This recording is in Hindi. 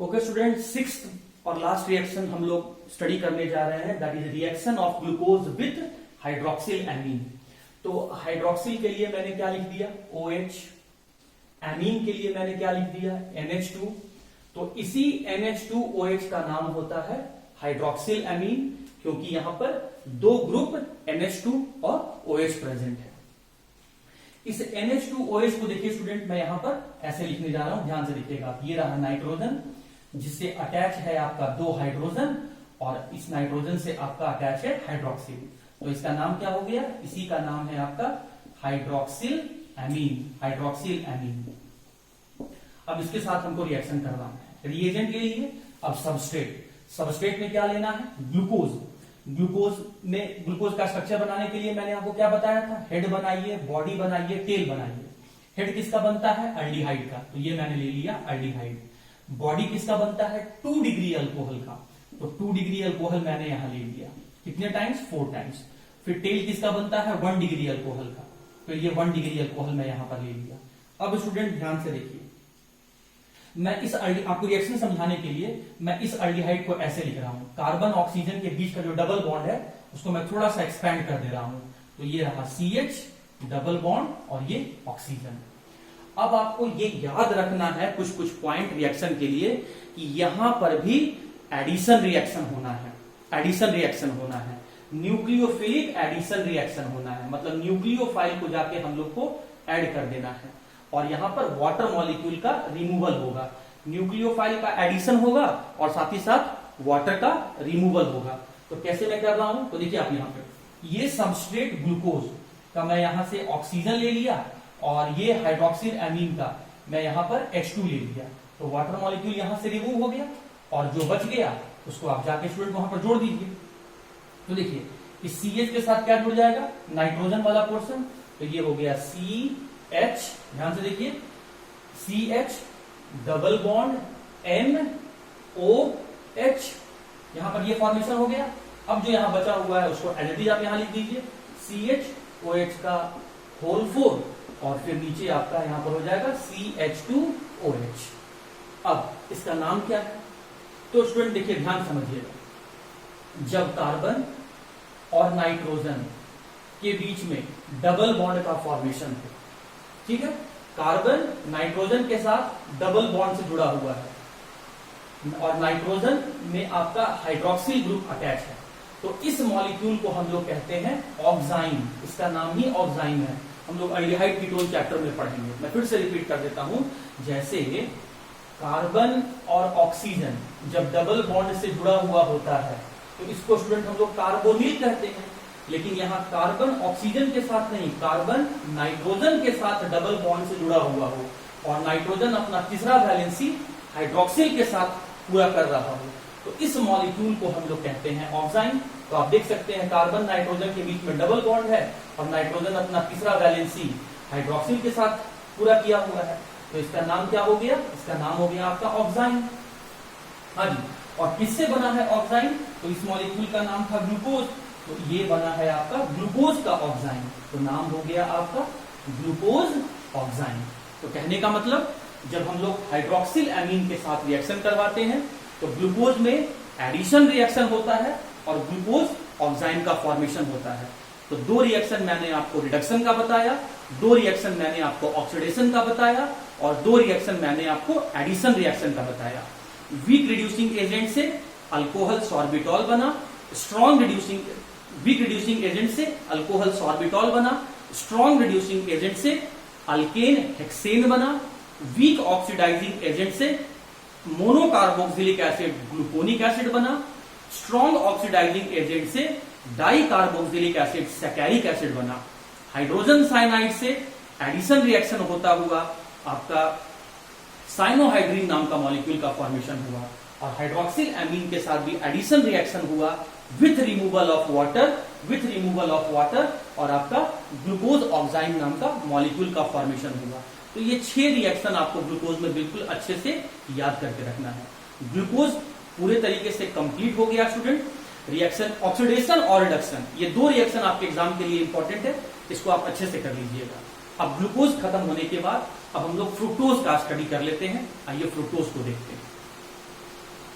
ओके स्टूडेंट, सिक्स्थ और लास्ट रिएक्शन हम लोग स्टडी करने जा रहे हैं, that is reaction of glucose with hydroxyl amine. तो हाइड्रोक्सिल के लिए मैंने क्या लिख दिया, OH। एमीन के लिए मैंने क्या लिख दिया, NH2। तो इसी NH2OH का नाम होता है हाइड्रोक्सिल एमीन, क्योंकि यहां पर दो ग्रुप NH2 और OH प्रेजेंट है। इस NH2OH को देखिए स्टूडेंट, मैं यहां पर ऐसे लिखने जा रहा हूं, ध्यान से लिखिएगा। ये रहा नाइट्रोजन, जिससे अटैच है आपका दो हाइड्रोजन, और इस नाइट्रोजन से आपका अटैच है हाइड्रोक्सिल। तो इसका नाम क्या हो गया, इसी का नाम है आपका हाइड्रोक्सिल एमीन, हाइड्रोक्सिल एमीन। अब इसके साथ हमको रिएक्शन करना है। रिएजेंट ले लिए। अब सबस्ट्रेट, सबस्ट्रेट में क्या लेना है, ग्लूकोज। ग्लूकोज का स्ट्रक्चर बनाने के लिए मैंने आपको क्या बताया था, हेड बनाइए, बॉडी बनाइए, टेल बनाइए। हेड किसका बनता है, अल्डिहाइड का, तो ये मैंने ले लिया अल्डिहाइड। बॉडी किसका बनता है, 2 डिग्री अल्कोहल का, तो 2 डिग्री अल्कोहल मैंने यहां ले लिया। कितने टाइम्स, 4 टाइम्स। फिर टेल किसका बनता है, 1 डिग्री अल्कोहल का, तो ये 1 डिग्री अल्कोहल मैं यहां पर ले लिया। अब स्टूडेंट ध्यान से देखिए, मैं इस आपको रिएक्शन समझाने के लिए मैं इस अल्डिहाइड को ऐसे लिख रहा हूं। कार्बन ऑक्सीजन के बीच का जो डबल बॉन्ड है उसको मैं थोड़ा सा एक्सपेंड कर दे रहा हूं, तो ये रहा CH डबल बॉन्ड और ये ऑक्सीजन। अब आपको ये याद रखना है कुछ कुछ पॉइंट रिएक्शन के लिए, कि यहां पर भी एडिशन रिएक्शन होना है, एडिशन रिएक्शन होना है, न्यूक्लियोफिलिक एडिशन रिएक्शन होना है। मतलब न्यूक्लियोफाइल को जाके हम लोग को ऐड कर देना है, और यहां पर वाटर मॉलिक्यूल का रिमूवल होगा। न्यूक्लियोफाइल का एडिशन होगा और साथ ही साथ वाटर का रिमूवल होगा। तो कैसे मैं कर रहा हूं, तो देखिए आप यहां पे ये सबस्ट्रेट ग्लूकोज का मैं यहां से ऑक्सीजन ले लिया, और ये हाइड्रोक्सिल एमीन का मैं यहां पर H2 ले लिया। तो वाटर मॉलिक्यूल यहां से रिमूव हो गया, और जो बच गया उसको आप जाके स्टूडेंट वहां पर जोड़ दीजिए। तो देखिए इस CH के साथ क्या जुड़ जाएगा, नाइट्रोजन वाला पोर्शन, तो ये हो गया CH। ध्यान से देखिए, CH डबल बॉन्ड NOH, यहां पर ये फॉर्मेशन हो गया। अब जो यहां बचा हुआ है उसको एज इट इज आप यहां लिख दीजिए, CHOH का होल 4, और फिर नीचे आपका यहां पर हो जाएगा CH2OH। अब इसका नाम क्या है, तो स्टूडेंट देखिए ध्यान समझिएगा, जब कार्बन और नाइट्रोजन के बीच में डबल बॉन्ड का फॉर्मेशन है, ठीक है, कार्बन नाइट्रोजन के साथ डबल बॉन्ड से जुड़ा हुआ है, और नाइट्रोजन में आपका हाइड्रोक्सिल ग्रुप अटैच है, तो इस मॉलिक्यूल को हम लोग कहते हैं ऑक्साइन। इसका नाम ही ऑक्साइन है। हम लोग अल्डिहाइड कीटोन चैप्टर में पढ़ेंगे। मैं फिर से रिपीट कर देता हूं, जैसे कार्बन और ऑक्सीजन जब डबल बॉन्ड से जुड़ा हुआ होता है तो इसको स्टूडेंट हम लोग कार्बोनिल कहते हैं। लेकिन यहाँ कार्बन ऑक्सीजन के साथ नहीं, कार्बन नाइट्रोजन के साथ डबल बॉन्ड से जुड़ा हुआ हो, और नाइट्रोजन अपना तीसरा वैलेंसी हाइड्रोक्सिल के साथ पूरा कर रहा हो, तो इस मॉलिक्यूल को हम लोग कहते हैं ऑक्साइन। तो आप देख सकते हैं कार्बन नाइट्रोजन के बीच में डबल बॉन्ड है, और नाइट्रोजन अपना तीसरा वैलेंसी हाइड्रोक्सिल के साथ पूरा किया हुआ है, तो इसका नाम क्या हो गया, इसका नाम हो गया आपका ऑक्साइन। हाँ जी, और किससे बना है ऑक्साइन, तो इस मॉलिक्यूल का नाम था ग्लूकोज, तो ये बना है आपका ग्लूकोज का ऑक्साइन, तो नाम हो गया आपका ग्लूकोज ऑक्साइन। तो कहने का मतलब, जब हम लोग हाइड्रोक्सिल एमीन के साथ रिएक्शन करवाते हैं तो ग्लूकोज में एडिशन रिएक्शन होता है और ग्लूकोज ऑक्साइन का फॉर्मेशन होता है। तो 2 रिएक्शन मैंने आपको रिडक्शन का बताया, 2 रिएक्शन मैंने आपको ऑक्सीडेशन का बताया, और 2 रिएक्शन मैंने आपको एडिशन रिएक्शन का बताया। वीक रिड्यूसिंग एजेंट से अल्कोहल सॉर्बिटॉल बना, वीक रिड्यूसिंग एजेंट से अल्कोहल सॉर्बिटॉल बना, स्ट्रॉन्ग रिड्यूसिंग एजेंट से अल्केन हेक्सेन बना, वीक ऑक्सीडाइजिंग एजेंट से मोनोकार्बोक्सिलिक एसिड ग्लूकोनिक एसिड बना, स्ट्रॉन्ग ऑक्सीडाइजिंग एजेंट से डाई कार्बोक्सिलिक एसिड सैकैरिक एसिड बना। हाइड्रोजन साइनाइड से एडिशन रिएक्शन होता हुआ आपका साइनोहाइड्रीन नाम का मॉलिक्यूल का फॉर्मेशन हुआ, और हाइड्रोक्सिल एमीन के साथ भी एडिशन रिएक्शन हुआ विथ रिमूवल ऑफ वाटर, और आपका ग्लूकोज ऑक्साइन नाम का मॉलिक्यूल का फॉर्मेशन हुआ। तो ये 6 रिएक्शन आपको ग्लूकोज में बिल्कुल अच्छे से याद करके रखना है। ग्लूकोज पूरे तरीके से कंप्लीट हो गया स्टूडेंट। रिएक्शन ऑक्सीडेशन और रिडक्शन, ये 2 रिएक्शन आपके एग्जाम के लिए इंपॉर्टेंट है, इसको आप अच्छे से कर लीजिएगा। अब ग्लूकोज खत्म होने के बाद अब हम लोग फ्रुक्टोज का स्टडी कर लेते हैं। आइए फ्रुक्टोज को देखते हैं।